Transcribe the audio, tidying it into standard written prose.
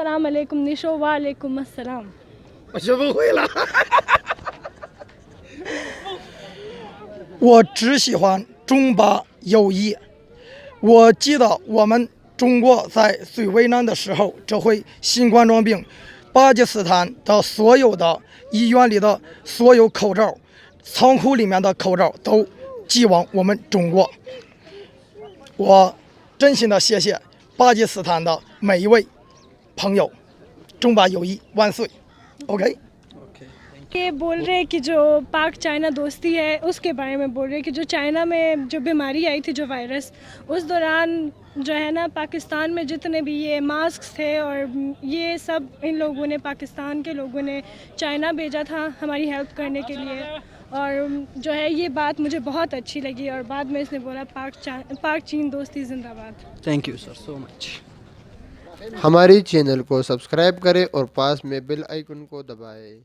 अस्सलाम वालेकुम निशो, वालेकुम अस्सलाम。我学不会了。我只喜欢中巴友谊。我记得我们中国在最危难的时候，这回新冠状病，巴基斯坦的所有的医院里的所有口罩，仓库里面的口罩都寄往我们中国。我真心的谢谢巴基斯坦的每一位朋友，中巴友谊万岁。OK。ये बोल रहे हैं कि जो पाक चाइना दोस्ती है उसके बारे में बोल रहे हैं कि जो चाइना में जो बीमारी आई थी, जो वायरस, उस दौरान जो है ना पाकिस्तान में जितने भी ये मास्क थे और ये सब इन लोगों ने, पाकिस्तान के लोगों ने चाइना भेजा था हमारी हेल्प करने के लिए। और जो है ये बात मुझे बहुत अच्छी लगी और बाद में इसने बोला पाक चीन दोस्ती जिंदाबाद। Thank you sir so much. हमारी चैनल को सब्सक्राइब करें और पास में बेल आइकन को दबाएं।